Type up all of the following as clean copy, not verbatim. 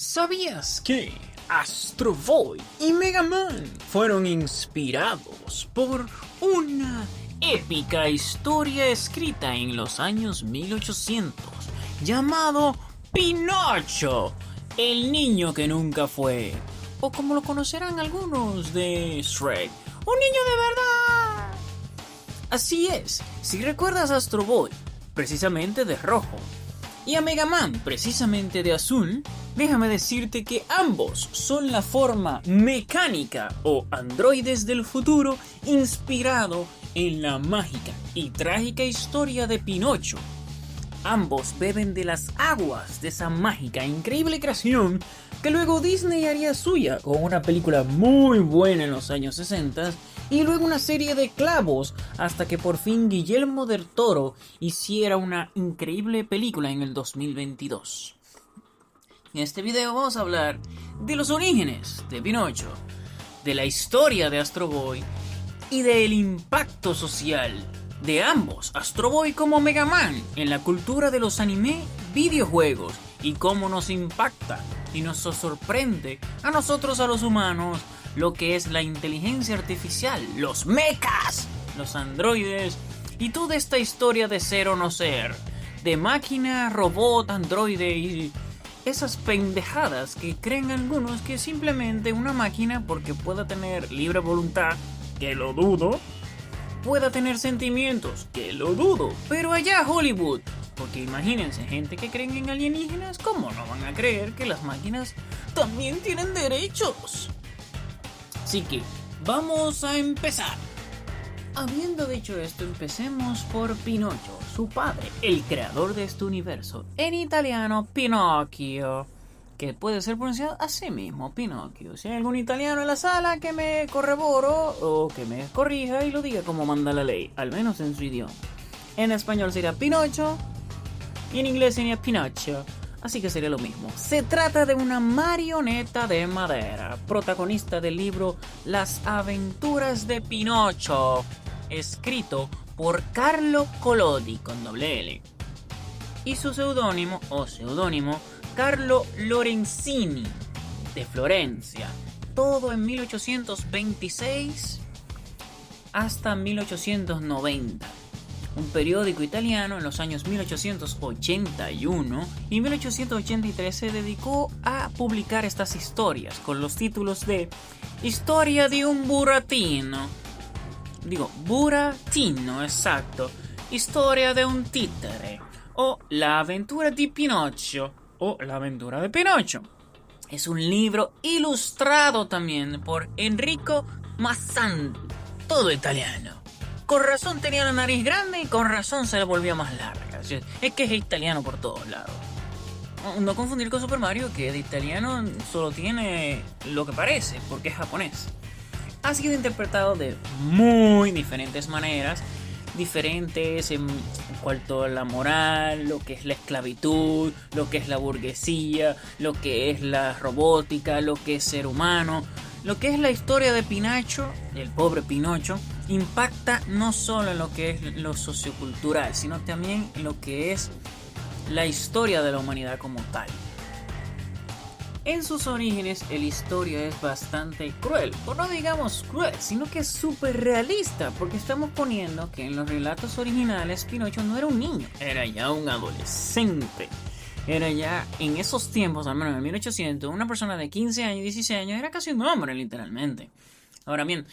¿Sabías que Astro Boy y Mega Man fueron inspirados por una épica historia escrita en los años 1800 llamado Pinocho, el niño que nunca fue, o como lo conocerán algunos de Shrek, un niño de verdad? Así es, si recuerdas a Astro Boy, precisamente de rojo, y a Mega Man, precisamente de azul, déjame decirte que ambos son la forma mecánica o androides del futuro inspirado en la mágica y trágica historia de Pinocho. Ambos beben de las aguas de esa mágica e increíble creación que luego Disney haría suya con una película muy buena en los años 60 y luego una serie de clavos hasta que por fin Guillermo del Toro hiciera una increíble película en el 2022. En este video vamos a hablar de los orígenes de Pinocho, de la historia de Astro Boy y del impacto social de ambos, Astro Boy como Mega Man, en la cultura de los anime videojuegos y cómo nos impacta y nos sorprende a nosotros, a los humanos, lo que es la inteligencia artificial, los mechas, los androides y toda esta historia de ser o no ser, de máquina, robot, androide y esas pendejadas que creen algunos que simplemente una máquina, porque pueda tener libre voluntad, que lo dudo, pueda tener sentimientos, que lo dudo, pero allá Hollywood, porque imagínense, gente que creen en alienígenas, ¿cómo no van a creer que las máquinas también tienen derechos? Así que, vamos a empezar. Habiendo dicho esto, empecemos por Pinocho, su padre, el creador de este universo, en italiano Pinocchio, que puede ser pronunciado así mismo, Pinocchio. Si hay algún italiano en la sala, que me corroboro o que me corrija y lo diga como manda la ley, al menos en su idioma. En español sería Pinocho y en inglés sería Pinocho, así que sería lo mismo. Se trata de una marioneta de madera, protagonista del libro Las aventuras de Pinocho, escrito por Carlo Collodi con doble L, y su seudónimo Carlo Lorenzini de Florencia, todo en 1826 hasta 1890. Un periódico italiano en los años 1881 y 1883 se dedicó a publicar estas historias con los títulos de Historia de un Buratino, Buratino, exacto, Historia de un títere, o La aventura di Pinocho, o La aventura de Pinocho. Es un libro ilustrado también por Enrico Mazzanti, todo italiano. Con razón tenía la nariz grande y con razón se le volvía más larga. Es que es italiano por todos lados. No confundir con Super Mario, que de italiano solo tiene lo que parece, porque es japonés. Ha sido interpretado de muy diferentes maneras, diferentes en cuanto a la moral, lo que es la esclavitud, lo que es la burguesía, lo que es la robótica, lo que es ser humano. Lo que es la historia de Pinocho, el pobre Pinocho, impacta no solo en lo que es lo sociocultural, sino también en lo que es la historia de la humanidad como tal. En sus orígenes, la historia es bastante cruel, o no digamos cruel, sino que es súper realista, porque estamos poniendo que en los relatos originales Pinocho no era un niño, era ya un adolescente. Era ya en esos tiempos, al menos en 1800, una persona de 15 años, 16 años, era casi un hombre literalmente. Ahora bien,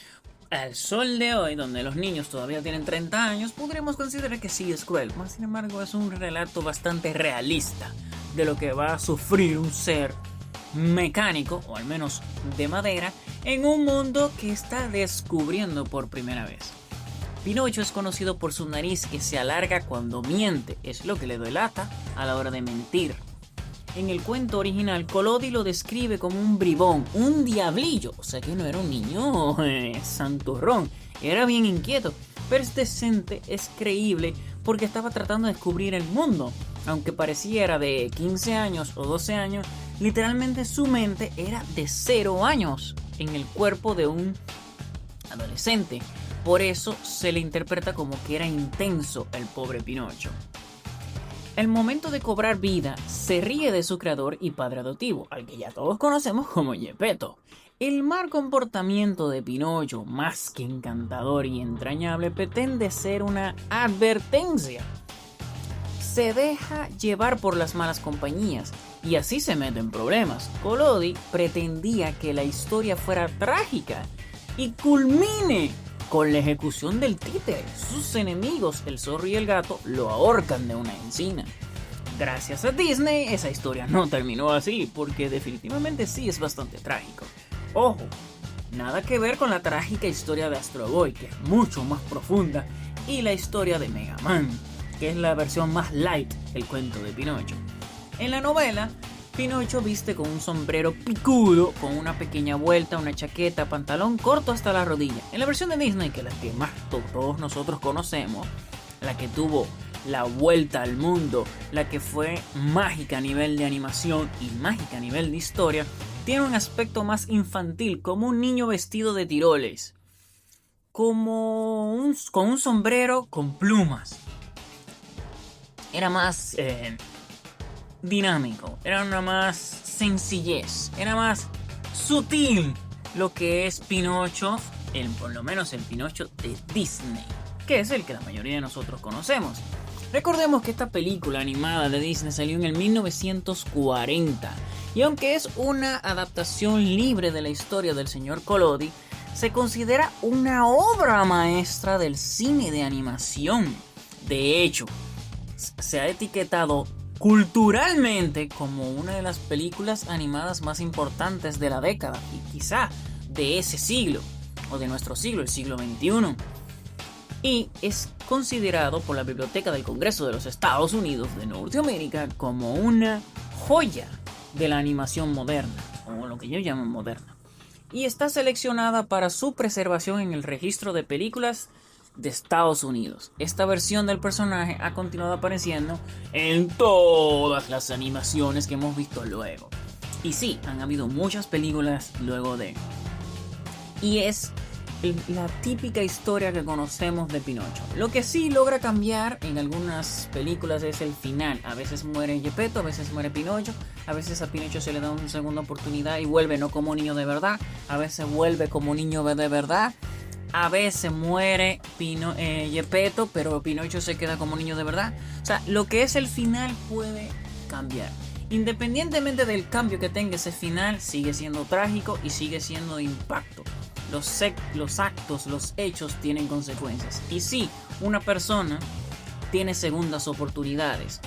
al sol de hoy, donde los niños todavía tienen 30 años, podremos considerar que sí es cruel. Más sin embargo, es un relato bastante realista de lo que va a sufrir un ser mecánico, o al menos de madera, en un mundo que está descubriendo por primera vez. Pinocho es conocido por su nariz que se alarga cuando miente, es lo que le delata a la hora de mentir. En el cuento original, Collodi lo describe como un bribón, un diablillo, o sea que no era un niño santurrón, era bien inquieto, pero es decente, es creíble, porque estaba tratando de descubrir el mundo. Aunque pareciera de 15 años o 12 años, literalmente su mente era de 0 años en el cuerpo de un adolescente. Por eso se le interpreta como que era intenso el pobre Pinocho. al momento de cobrar vida, se ríe de su creador y padre adoptivo, al que ya todos conocemos como Geppetto. El mal comportamiento de Pinocho, más que encantador y entrañable, pretende ser una advertencia. Se deja llevar por las malas compañías y así se mete en problemas. Collodi pretendía que la historia fuera trágica y culmine con la ejecución del títere. Sus enemigos, el zorro y el gato, lo ahorcan de una encina. Gracias a Disney, esa historia no terminó así, porque definitivamente sí es bastante trágico. Ojo, nada que ver con la trágica historia de Astro Boy, que es mucho más profunda, y la historia de Mega Man, que es la versión más light del cuento de Pinocho. En la novela, Pinocho viste con un sombrero picudo, con una pequeña vuelta, una chaqueta, pantalón corto hasta la rodilla. En la versión de Disney, que es la que más todos nosotros conocemos, la que tuvo la vuelta al mundo, la que fue mágica a nivel de animación y mágica a nivel de historia, tiene un aspecto más infantil, como un niño vestido de tiroles, con un sombrero con plumas. Era más dinámico, era una más sencillez, era más sutil lo que es Pinocho, por lo menos el Pinocho de Disney, que es el que la mayoría de nosotros conocemos. Recordemos que esta película animada de Disney salió en el 1940 y aunque es una adaptación libre de la historia del señor Collodi, se considera una obra maestra del cine de animación. De hecho, se ha etiquetado culturalmente como una de las películas animadas más importantes de la década y quizá de ese siglo o de nuestro siglo, el siglo XXI. Y es considerado por la Biblioteca del Congreso de los Estados Unidos de Norteamérica como una joya de la animación moderna, o lo que yo llamo moderna. Y está seleccionada para su preservación en el registro de películas de Estados Unidos. Esta versión del personaje ha continuado apareciendo en todas las animaciones que hemos visto luego. Y sí, han habido muchas películas luego de. Y es la típica historia que conocemos de Pinocho. Lo que sí logra cambiar en algunas películas es el final. A veces muere Geppetto, a veces muere Pinocho, a veces a Pinocho se le da una segunda oportunidad y vuelve no como niño de verdad, a veces vuelve como niño de verdad. A veces muere Geppetto, pero Pinocho se queda como niño de verdad. O sea, lo que es el final puede cambiar. Independientemente del cambio que tenga ese final, sigue siendo trágico y sigue siendo de impacto. Los actos, los hechos tienen consecuencias. Y sí, una persona tiene segundas oportunidades.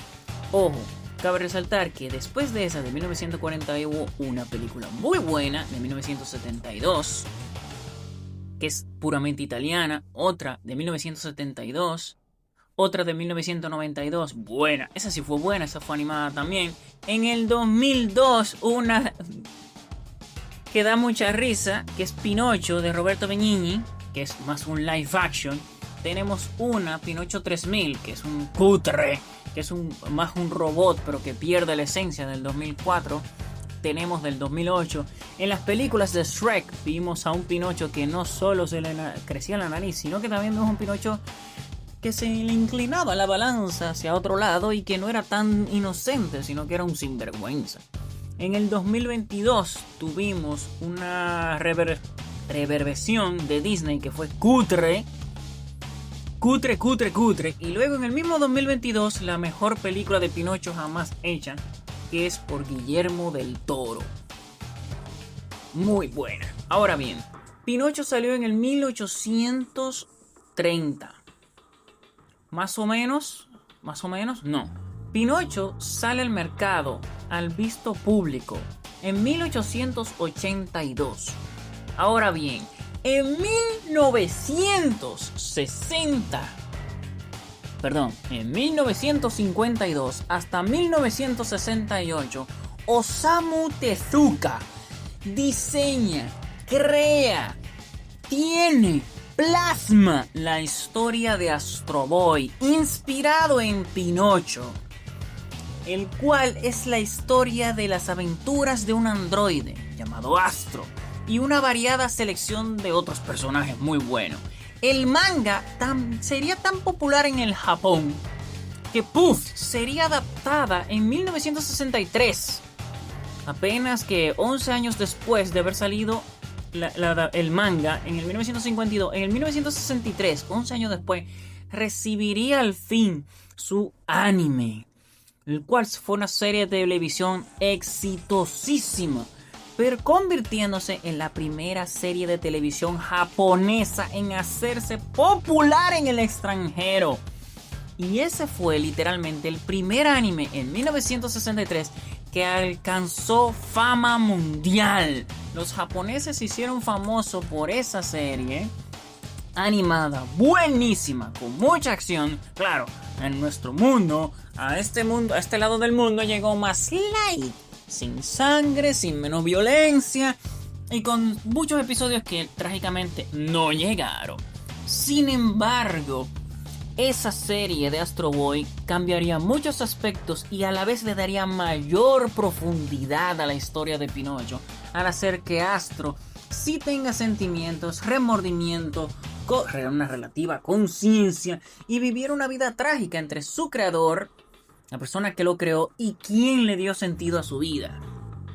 Ojo, cabe resaltar que después de esa de 1940 hubo una película muy buena de 1972, que es puramente italiana, otra de 1972, otra de 1992, buena, esa sí fue buena, esa fue animada también. En el 2002, una que da mucha risa, que es Pinocho de Roberto Benigni, que es más un live action. Tenemos una, Pinocho 3000, que es un cutre, que es más un robot, pero que pierde la esencia, del 2004. Tenemos del 2008. En las películas de Shrek vimos a un Pinocho que no solo se le crecía la nariz, sino que también vimos un Pinocho que se le inclinaba la balanza hacia otro lado y que no era tan inocente, sino que era un sinvergüenza. En el 2022 tuvimos una reversión de Disney que fue cutre. Y luego en el mismo 2022 la mejor película de Pinocho jamás hecha, que es por Guillermo del Toro. Muy buena. Ahora bien, Pinocho salió en el 1830. Más o menos, no. Pinocho sale al mercado, al visto público, en 1882. Ahora bien, en 1952 hasta 1968, Osamu Tezuka diseña, crea, plasma la historia de Astro Boy, inspirado en Pinocho, el cual es la historia de las aventuras de un androide llamado Astro y una variada selección de otros personajes muy buenos. El manga sería tan popular en el Japón que ¡puf!, sería adaptada en 1963. Apenas que 11 años después de haber salido el manga en el 1952, en el 1963, 11 años después, recibiría al fin su anime, el cual fue una serie de televisión exitosísima, pero convirtiéndose en la primera serie de televisión japonesa en hacerse popular en el extranjero. Y ese fue literalmente el primer anime en 1963 que alcanzó fama mundial. Los japoneses se hicieron famosos por esa serie animada, buenísima, con mucha acción. Claro, en nuestro mundo, a este lado del mundo llegó más light, sin sangre, sin menos violencia y con muchos episodios que trágicamente no llegaron. Sin embargo, esa serie de Astro Boy cambiaría muchos aspectos y a la vez le daría mayor profundidad a la historia de Pinocho, al hacer que Astro sí tenga sentimientos, remordimiento, una relativa conciencia y viviera una vida trágica entre su creador, la persona que lo creó, y quien le dio sentido a su vida.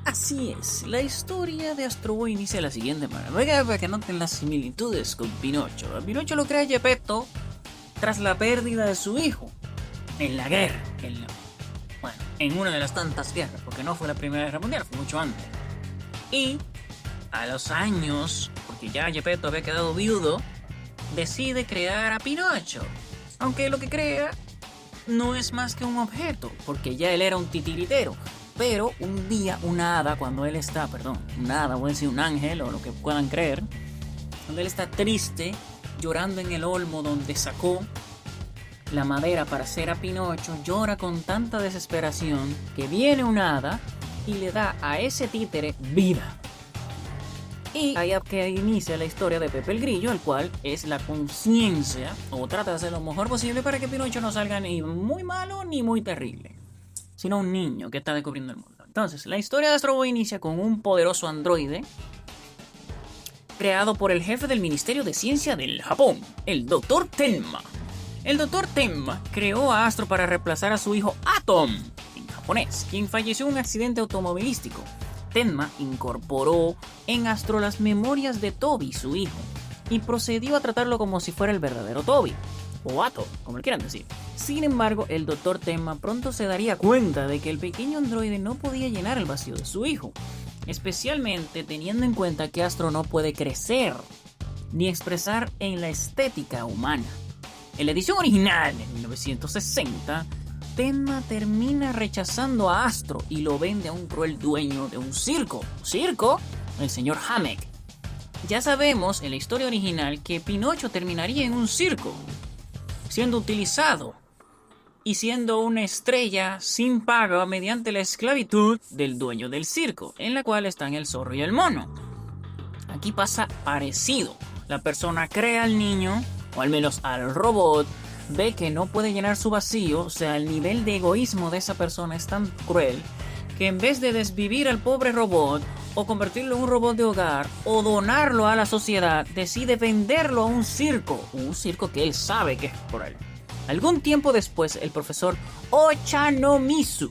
Así es, la historia de Astro Boy inicia de la siguiente manera. Para que noten las similitudes con Pinocho. A Pinocho lo crea Geppetto tras la pérdida de su hijo en la guerra, en una de las tantas guerras, porque no fue la Primera Guerra Mundial, fue mucho antes. Y a los años, porque ya Geppetto había quedado viudo, decide crear a Pinocho, aunque lo que crea no es más que un objeto, porque ya él era un titiritero. Pero un día una hada, voy a decir un ángel o lo que puedan creer, cuando él está triste, llorando en el olmo donde sacó la madera para hacer a Pinocho, llora con tanta desesperación que viene una hada y le da a ese títere vida. Y ahí es que inicia la historia de Pepe el Grillo, el cual es la conciencia, o trata de hacer lo mejor posible para que Pinocho no salga ni muy malo ni muy terrible, sino un niño que está descubriendo el mundo. Entonces, la historia de Astro Boy inicia con un poderoso androide creado por el jefe del Ministerio de Ciencia del Japón, el Dr. Tenma. El Dr. Tenma creó a Astro para reemplazar a su hijo Atom, en japonés, quien falleció en un accidente automovilístico. Tenma incorporó en Astro las memorias de Toby, su hijo, y procedió a tratarlo como si fuera el verdadero Toby, o Atom, como le quieran decir. Sin embargo, el Dr. Tenma pronto se daría cuenta de que el pequeño androide no podía llenar el vacío de su hijo, especialmente teniendo en cuenta que Astro no puede crecer ni expresar en la estética humana. En la edición original, en 1960, Tenma termina rechazando a Astro y lo vende a un cruel dueño de un circo. ¿Circo? El señor Hamek. Ya sabemos en la historia original que Pinocho terminaría en un circo, siendo utilizado y siendo una estrella sin paga mediante la esclavitud del dueño del circo, en la cual están el zorro y el mono. Aquí pasa parecido. La persona crea al niño, o al menos al robot, ve que no puede llenar su vacío, o sea, el nivel de egoísmo de esa persona es tan cruel que en vez de desvivir al pobre robot, o convertirlo en un robot de hogar, o donarlo a la sociedad, decide venderlo a un circo que él sabe que es cruel. Algún tiempo después, el profesor Ochanomizu,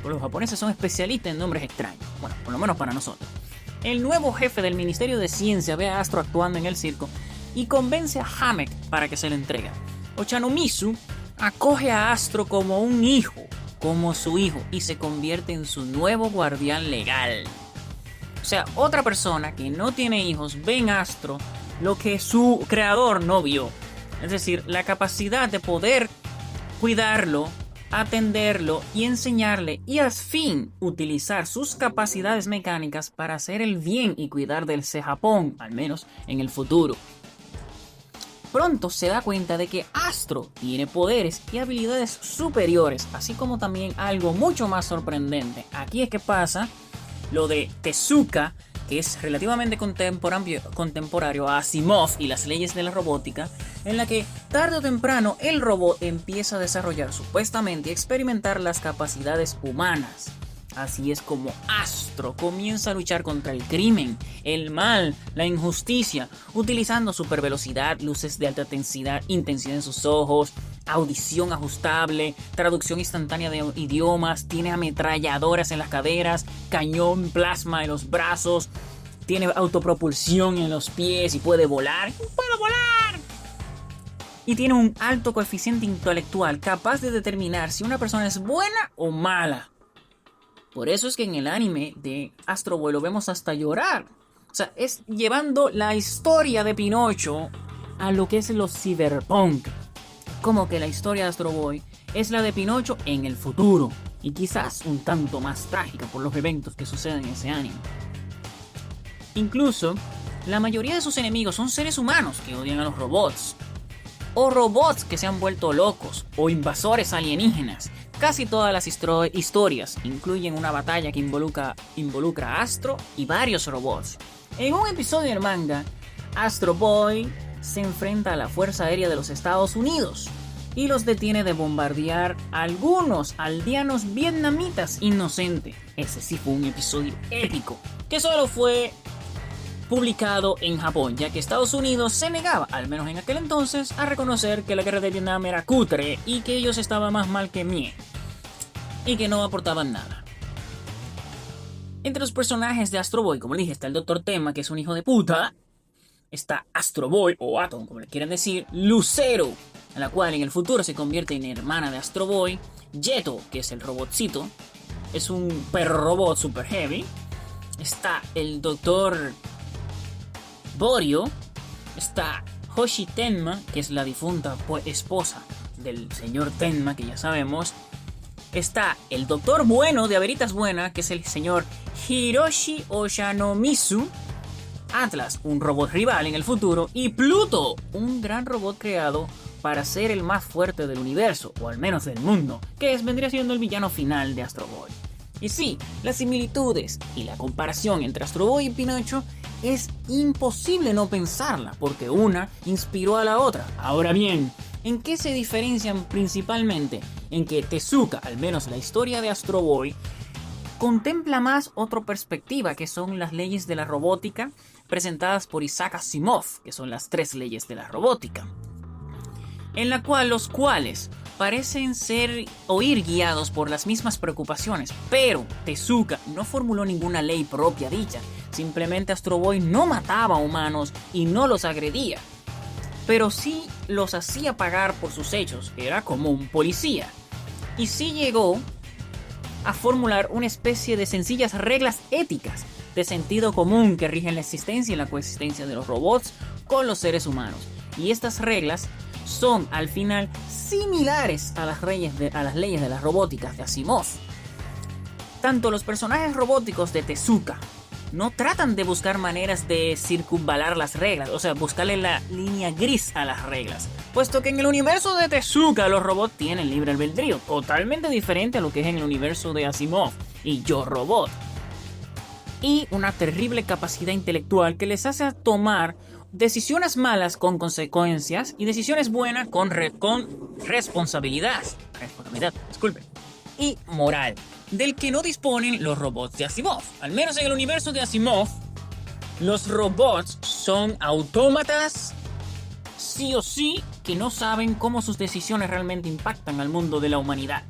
los japoneses son especialistas en nombres extraños, bueno, por lo menos para nosotros, el nuevo jefe del Ministerio de Ciencia, ve a Astro actuando en el circo y convence a Hamek para que se le entregue. Ochanomizu acoge a Astro como un hijo, como su hijo, y se convierte en su nuevo guardián legal. O sea, otra persona que no tiene hijos ve en Astro lo que su creador no vio. Es decir, la capacidad de poder cuidarlo, atenderlo y enseñarle, y al fin utilizar sus capacidades mecánicas para hacer el bien y cuidar del Japón, al menos en el futuro. Pronto se da cuenta de que Astro tiene poderes y habilidades superiores, así como también algo mucho más sorprendente. Aquí es que pasa lo de Tezuka, que es relativamente contemporáneo a Asimov y las leyes de la robótica, en la que tarde o temprano el robot empieza a desarrollar supuestamente y experimentar las capacidades humanas. Así es como Astro comienza a luchar contra el crimen, el mal, la injusticia, utilizando supervelocidad, luces de alta intensidad en sus ojos, audición ajustable, traducción instantánea de idiomas, tiene ametralladoras en las caderas, cañón plasma en los brazos, tiene autopropulsión en los pies y puede volar. ¡Puedo volar! Y tiene un alto coeficiente intelectual capaz de determinar si una persona es buena o mala. Por eso es que en el anime de Astro Boy lo vemos hasta llorar. O sea, es llevando la historia de Pinocho a lo que es los cyberpunk. Como que la historia de Astro Boy es la de Pinocho en el futuro. Y quizás un tanto más trágica por los eventos que suceden en ese anime. Incluso, la mayoría de sus enemigos son seres humanos que odian a los robots. O robots que se han vuelto locos. O invasores alienígenas. Casi todas las historias incluyen una batalla que involucra a Astro y varios robots. En un episodio del manga, Astro Boy se enfrenta a la Fuerza Aérea de los Estados Unidos y los detiene de bombardear a algunos aldeanos vietnamitas inocentes. Ese sí fue un episodio épico, que solo fue publicado en Japón, ya que Estados Unidos se negaba, al menos en aquel entonces, a reconocer que la guerra de Vietnam era cutre y que ellos estaban más mal que mie, y que no aportaban nada. Entre los personajes de Astro Boy, como dije, está el Dr. Tenma, que es un hijo de puta. Está Astro Boy, o Atom, como le quieran decir. Lucero, en la cual en el futuro se convierte en hermana de Astro Boy. Jeto, que es el robotcito. Es un perro robot super heavy. Está el Dr. Borio. Está Hoshi Tenma, que es la difunta esposa del señor Tenma, que ya sabemos. Está el Doctor Bueno de Averitas Buena, que es el señor Hiroshi Oyanomizu. Atlas, un robot rival en el futuro. Y Pluto, un gran robot creado para ser el más fuerte del universo, o al menos del mundo, que vendría siendo el villano final de Astro Boy. Y sí, las similitudes y la comparación entre Astro Boy y Pinocho es imposible no pensarla, porque una inspiró a la otra. Ahora bien, ¿en qué se diferencian principalmente? En que Tezuka, al menos la historia de Astro Boy, contempla más otra perspectiva, que son las leyes de la robótica presentadas por Isaac Asimov, que son las 3 leyes de la robótica, en la cual los cuales parecen ser o ir guiados por las mismas preocupaciones, pero Tezuka no formuló ninguna ley propia dicha. Simplemente Astro Boy no mataba a humanos y no los agredía, pero sí los hacía pagar por sus hechos. Era como un policía, y sí llegó a formular una especie de sencillas reglas éticas de sentido común que rigen la existencia y la coexistencia de los robots con los seres humanos. Y estas reglas son al final similares a las leyes de las robóticas de Asimov. Tanto los personajes robóticos de Tezuka no tratan de buscar maneras de circunvalar las reglas, o sea, buscarle la línea gris a las reglas, puesto que en el universo de Tezuka los robots tienen libre albedrío, totalmente diferente a lo que es en el universo de Asimov y Yo Robot, y una terrible capacidad intelectual que les hace tomar decisiones malas con consecuencias y decisiones buenas con responsabilidad, disculpen, y moral, del que no disponen los robots de Asimov. Al menos en el universo de Asimov, los robots son autómatas, sí o sí, que no saben cómo sus decisiones realmente impactan al mundo de la humanidad.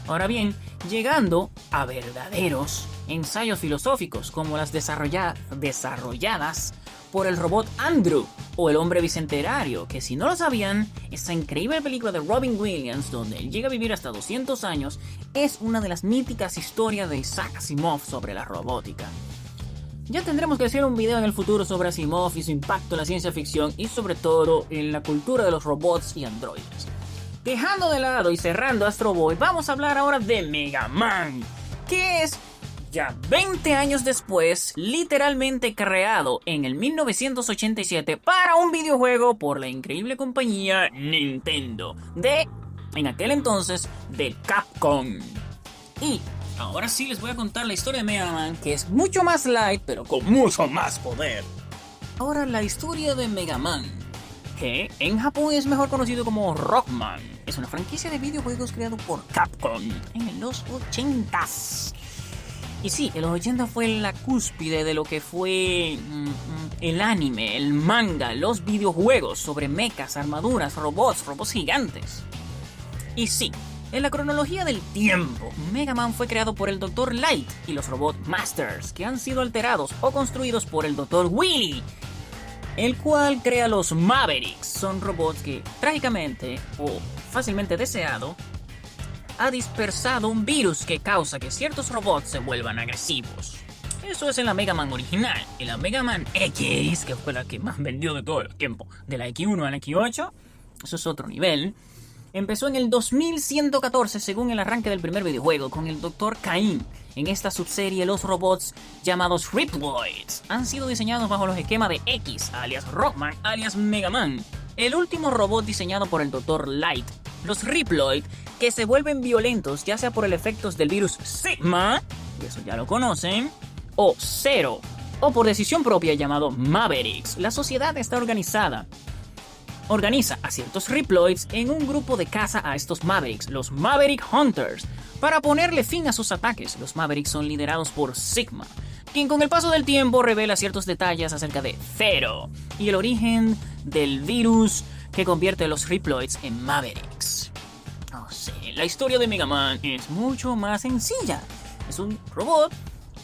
Ahora bien, llegando a verdaderos ensayos filosóficos como las desarrolladas por el robot Andrew o el hombre bicentenario, que si no lo sabían, esa increíble película de Robin Williams donde él llega a vivir hasta 200 años, es una de las míticas historias de Isaac Asimov sobre la robótica. Ya tendremos que hacer un video en el futuro sobre Asimov y su impacto en la ciencia ficción y sobre todo en la cultura de los robots y androides. Dejando de lado y cerrando Astro Boy, vamos a hablar ahora de Mega Man, que es ya 20 años después, literalmente creado en el 1987 para un videojuego por la increíble compañía Nintendo, en aquel entonces, de Capcom. Y ahora sí les voy a contar la historia de Mega Man, que es mucho más light, pero con mucho más poder. Ahora la historia de Mega Man, que en Japón es mejor conocido como Rockman, es una franquicia de videojuegos creado por Capcom en los 80s. Y sí, en los 80 fue la cúspide de lo que fue el anime, el manga, los videojuegos sobre mechas, armaduras, robots gigantes. Y sí, en la cronología del tiempo, Mega Man fue creado por el Dr. Light y los Robot Masters, que han sido alterados o construidos por el Dr. Willy, el cual crea los Mavericks. Son robots que, trágicamente o fácilmente deseado, ha dispersado un virus que causa que ciertos robots se vuelvan agresivos. Eso es en la Mega Man original. En la Mega Man X, que fue la que más vendió de todo el tiempo, de la X1 a la X8, eso es otro nivel. Empezó en el 2114 según el arranque del primer videojuego con el Dr. Cain. En esta subserie los robots llamados Riploids han sido diseñados bajo los esquemas de X, alias Rockman, alias Mega Man. El último robot diseñado por el Dr. Light. Los Riploid que se vuelven violentos ya sea por el efectos del virus Sigma, y eso ya lo conocen, o Zero, o por decisión propia llamado Mavericks. La sociedad está organiza a ciertos Riploids en un grupo de caza a estos Mavericks, los Maverick Hunters, para ponerle fin a sus ataques. Los Mavericks son liderados por Sigma, quien con el paso del tiempo revela ciertos detalles acerca de Zero y el origen del virus que convierte a los Riploids en Mavericks. No sé, la historia de Mega Man es mucho más sencilla. Es un robot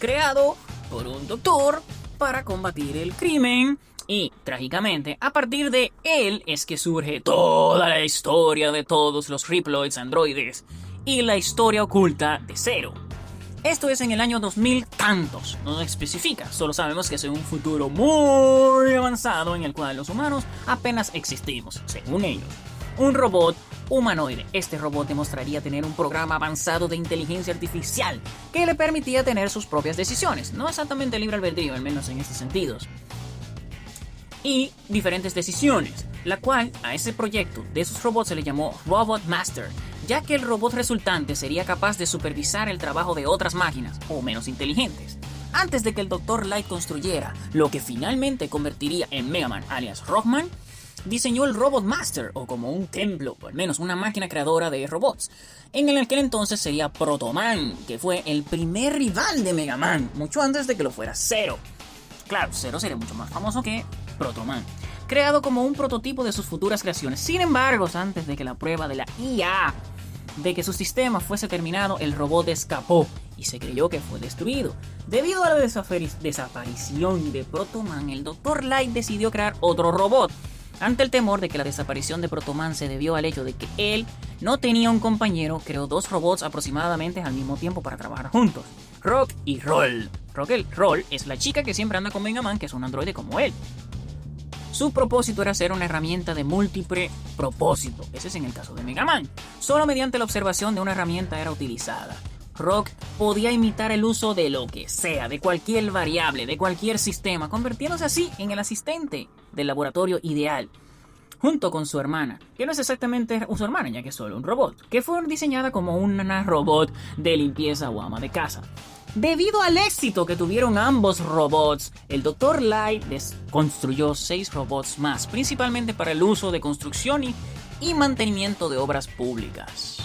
creado por un doctor para combatir el crimen. Y, trágicamente, a partir de él es que surge toda la historia de todos los Riploids androides y la historia oculta de Zero. Esto es en el año 2000 tantos, no especifica, solo sabemos que es en un futuro muy avanzado en el cual los humanos apenas existimos, según ellos. Un robot humanoide. Este robot demostraría tener un programa avanzado de inteligencia artificial que le permitía tener sus propias decisiones, no exactamente libre albedrío, al menos en estos sentidos, y diferentes decisiones, la cual a ese proyecto de esos robots se le llamó Robot Master, ya que el robot resultante sería capaz de supervisar el trabajo de otras máquinas, o menos inteligentes. Antes de que el Dr. Light construyera lo que finalmente convertiría en Mega Man alias Rockman, diseñó el Robot Master, o como un templo, o al menos una máquina creadora de robots. En aquel entonces sería Protoman, que fue el primer rival de Mega Man, mucho antes de que lo fuera Zero. Claro, Zero sería mucho más famoso que Protoman, creado como un prototipo de sus futuras creaciones. Sin embargo, antes de que la prueba de la IA de que su sistema fuese terminado, el robot escapó y se creyó que fue destruido. Debido a la desaparición de Protoman, el Dr. Light decidió crear otro robot. Ante el temor de que la desaparición de Protoman se debió al hecho de que él no tenía un compañero, creó dos robots aproximadamente al mismo tiempo para trabajar juntos, Rock y Roll. Roll es la chica que siempre anda con Mega Man, que es un androide como él. Su propósito era ser una herramienta de múltiple propósito, ese es en el caso de Mega Man. Solo mediante la observación de una herramienta era utilizada. Rock podía imitar el uso de lo que sea, de cualquier variable, de cualquier sistema, convirtiéndose así en el asistente del laboratorio ideal, junto con su hermana, que no es exactamente su hermana, ya que es solo un robot, que fue diseñada como una robot de limpieza o ama de casa. Debido al éxito que tuvieron ambos robots, el Dr. Light construyó 6 robots más, principalmente para el uso de construcción y mantenimiento de obras públicas.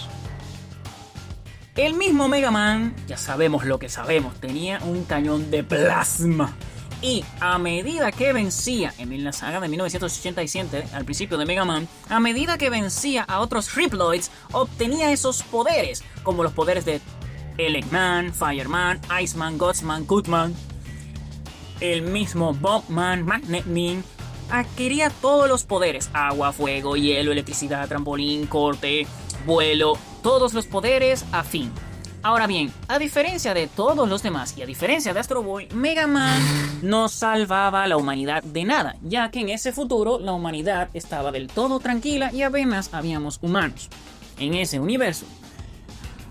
El mismo Mega Man, ya sabemos lo que sabemos, tenía un cañón de plasma. Y a medida que vencía, en la saga de 1987, al principio de Mega Man, a medida que vencía a otros Riploids, obtenía esos poderes, como los poderes de Eggman, Fireman, Iceman, Godsman, Goodman, el mismo Bombman, Magnet Man. Adquiría todos los poderes: agua, fuego, hielo, electricidad, trampolín, corte, vuelo, todos los poderes a fin. Ahora bien, a diferencia de todos los demás y a diferencia de Astro Boy, Mega Man no salvaba a la humanidad de nada, ya que en ese futuro la humanidad estaba del todo tranquila y apenas habíamos humanos. En ese universo,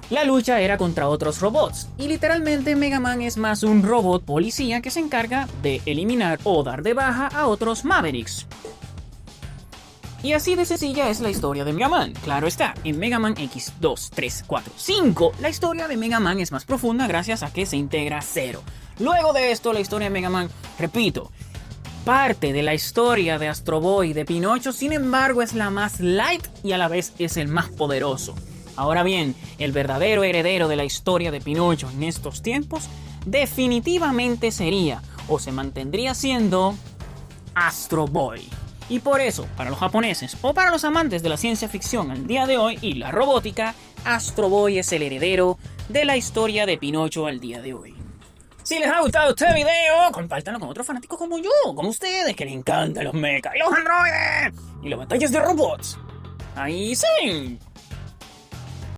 la lucha era contra otros robots, y literalmente Mega Man es más un robot policía que se encarga de eliminar o dar de baja a otros Mavericks. Y así de sencilla es la historia de Mega Man. Claro está, en Mega Man X2, 3, 4, 5, la historia de Mega Man es más profunda gracias a que se integra Zero. Luego de esto, la historia de Mega Man, repito, parte de la historia de Astro Boy y de Pinocho, sin embargo es la más light y a la vez es el más poderoso. Ahora bien, el verdadero heredero de la historia de Pinocho en estos tiempos definitivamente sería o se mantendría siendo Astro Boy. Y por eso, para los japoneses o para los amantes de la ciencia ficción al día de hoy y la robótica, Astro Boy es el heredero de la historia de Pinocho al día de hoy. Si les ha gustado este video, compártanlo con otros fanáticos como yo, como ustedes, que les encantan los mechas y los androides y las batallas de robots. Ahí sí.